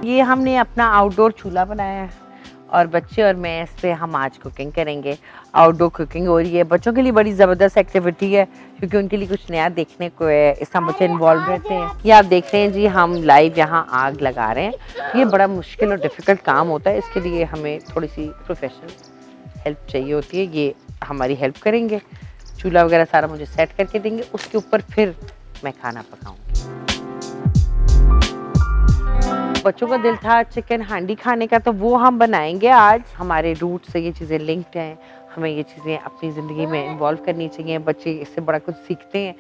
ये हमने अपना आउटडोर चूल्हा बनाया है और बच्चे और मैं इस पे हम आज कुकिंग करेंगे। आउटडोर कुकिंग हो रही है, बच्चों के लिए बड़ी ज़बरदस्त एक्टिविटी है क्योंकि उनके लिए कुछ नया देखने को है, इसमें बच्चे इन्वॉल्व रहते हैं। ये आप देख रहे हैं जी, हम लाइव यहाँ आग लगा रहे हैं। ये बड़ा मुश्किल और डिफ़िकल्ट काम होता है, इसके लिए हमें थोड़ी सी प्रोफेशनल हेल्प चाहिए होती है। ये हमारी हेल्प करेंगे, चूल्हा वगैरह सारा मुझे सेट करके देंगे, उसके ऊपर फिर मैं खाना पकाऊंगी। बच्चों का दिल था चिकन हांडी खाने का, तो वो हम बनाएंगे आज। हमारे रूट से ये चीज़ें लिंक्ड हैं, हमें ये चीज़ें अपनी ज़िंदगी में इन्वॉल्व करनी चाहिए। बच्चे इससे बड़ा कुछ सीखते हैं।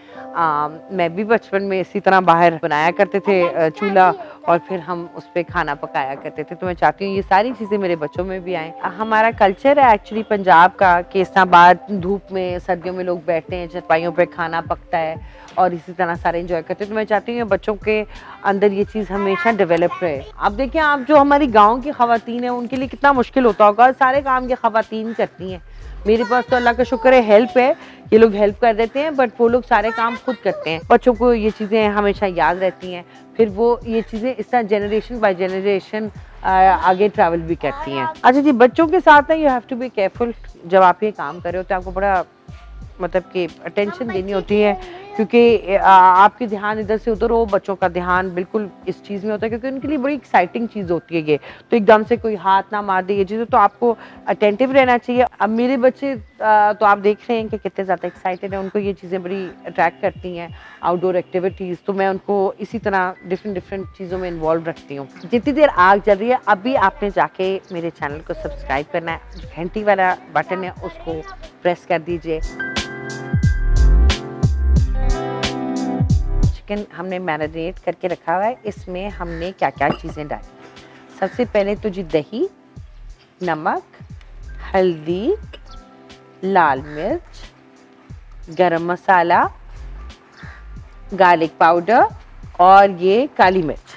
मैं भी बचपन में इसी तरह बाहर बनाया करते थे चूल्हा और फिर हम उस पर खाना पकाया करते थे, तो मैं चाहती हूँ ये सारी चीज़ें मेरे बच्चों में भी आएँ। हमारा कल्चर है एक्चुअली पंजाब का कि इस तरह बाहर धूप में सर्दियों में लोग बैठते हैं, चटाइयों पर खाना पकता है और इसी तरह सारे एंजॉय करते हैं। तो मैं चाहती हूँ बच्चों के अंदर ये चीज़ हमेशा डेवलप रहे। अब देखिए, आप जो हमारी गाँव की ख़वातीन हैं उनके लिए कितना मुश्किल होता होगा, सारे काम ये ख़वातीन करती हैं। मेरे पास तो अल्लाह का शुक्र है हेल्प है, ये लोग हेल्प कर देते हैं, बट वो लोग सारे काम खुद करते हैं। बच्चों को ये चीज़ें हमेशा याद रहती हैं, फिर वो ये चीज़ें इस तरह जनरेशन बाय जनरेशन आगे ट्रैवल भी करती हैं। अच्छा जी, बच्चों के साथ ना you have to be careful. जब आप ये काम कर रहे हो तो आपको बड़ा मतलब कि अटेंशन देनी होती है, क्योंकि आपकी ध्यान इधर से उधर हो, बच्चों का ध्यान बिल्कुल इस चीज़ में होता है क्योंकि उनके लिए बड़ी एक्साइटिंग चीज़ होती है ये। तो एकदम से कोई हाथ ना मार दे ये चीज़, तो आपको अटेंटिव रहना चाहिए। अब मेरे बच्चे तो आप देख रहे हैं कि कितने ज़्यादा एक्साइटेड हैं, उनको ये चीज़ें बड़ी अट्रैक्ट करती हैं, आउटडोर एक्टिविटीज़। तो मैं उनको इसी तरह डिफरेंट चीज़ों में इन्वॉल्व रखती हूँ। जितनी देर आग जल रही है, अभी आपने जाके मेरे चैनल को सब्सक्राइब करना है, जो घंटी वाला बटन है उसको प्रेस कर दीजिए। चिकन हमने मैरिनेट करके रखा हुआ है, इसमें हमने क्या क्या चीज़ें डाली। सबसे पहले तो जी दही, नमक, हल्दी, लाल मिर्च, गरम मसाला, गार्लिक पाउडर और ये काली मिर्च।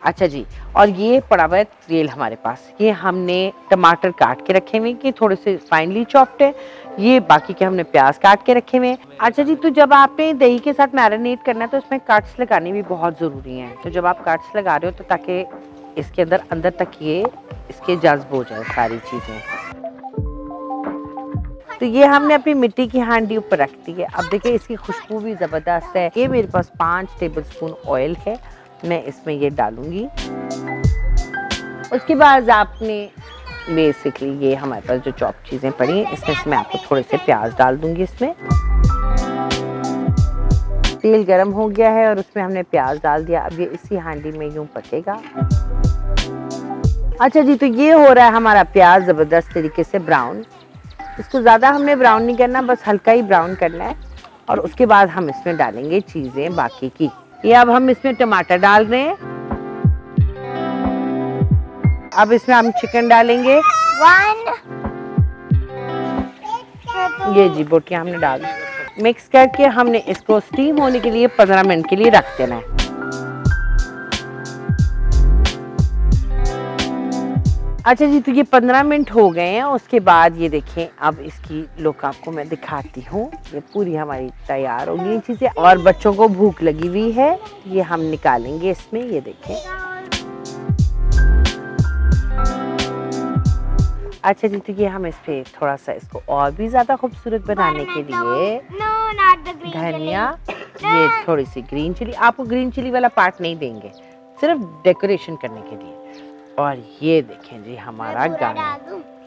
अच्छा जी, और ये पड़ा हुआ है तेल हमारे पास। ये हमने टमाटर काट के रखे हुए कि थोड़े से फाइनली चॉप्ड है। ये बाकी के हमने प्याज काट के रखे हुए हैं। अच्छा जी, तो जब आपने दही के साथ मैरिनेट करना है तो इसमें कट्स लगाने भी बहुत ज़रूरी हैं। तो जब आप कट्स लगा रहे हो तो ताकि इसके अंदर तक ये इसके जज्ब हो जाए सारी चीज़ें। तो ये हमने अपनी मिट्टी की हांडी ऊपर रख दी है। अब देखिए, इसकी खुशबू भी ज़बरदस्त है। ये मेरे पास 5 टेबलस्पून ऑयल है, मैं इसमें ये डालूंगी। उसके बाद आपने बेसिकली ये हमारे पास जो चॉप चीज़ें पड़ी हैं, इसमें मैं आपको थोड़े से प्याज डाल दूंगी। इसमें तेल गरम हो गया है और उसमें हमने प्याज डाल दिया। अब ये इसी हांडी में यूं पकेगा। अच्छा जी, तो ये हो रहा है हमारा प्याज ज़बरदस्त तरीके से ब्राउन। इसको ज़्यादा हमने ब्राउन नहीं करना, बस हल्का ही ब्राउन करना है। और उसके बाद हम इसमें डालेंगे चीज़ें बाकी की। ये अब हम इसमें टमाटर डाल रहे हैं। अब इसमें हम चिकन डालेंगे। ये जी बोटियां हमने डाल दी। मिक्स करके हमने इसको स्टीम होने के लिए 15 मिनट के लिए रख देना है। अच्छा जी, तो ये 15 मिनट हो गए हैं। उसके बाद ये देखें, अब इसकी लुक आपको मैं दिखाती हूँ। ये पूरी हमारी तैयार हो गई चीज़ें और बच्चों को भूख लगी हुई है। ये हम निकालेंगे इसमें, ये देखें। अच्छा जी, तो ये हम इस पे थोड़ा सा इसको और भी ज़्यादा खूबसूरत बनाने के लिए धनिया, ये थोड़ी सी ग्रीन चिली। आपको ग्रीन चिली वाला पार्ट नहीं देंगे, सिर्फ डेकोरेशन करने के लिए। और ये देखें जी हमारा गाना,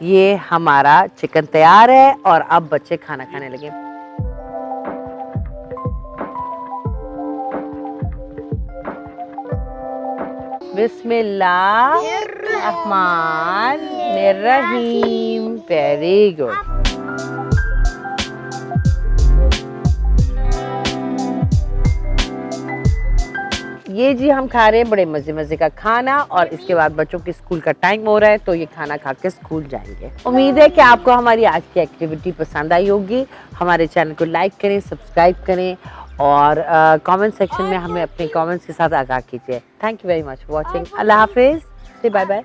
ये हमारा चिकन तैयार है और अब बच्चे खाना खाने लगे। बिस्मिल्लाहिर्रहमानिर्रहीम। Very good. ये जी हम खा रहे हैं बड़े मजे का खाना और इसके बाद बच्चों के स्कूल का टाइम हो रहा है, तो ये खाना खा के स्कूल जाएंगे। उम्मीद है कि आपको हमारी आज की एक्टिविटी पसंद आई होगी। हमारे चैनल को लाइक करें, सब्सक्राइब करें और कमेंट सेक्शन में हमें अपने कमेंट्स के साथ आगाह कीजिए। Thank you very much for watching. अल्लाह हाफिज। से बाय बाय।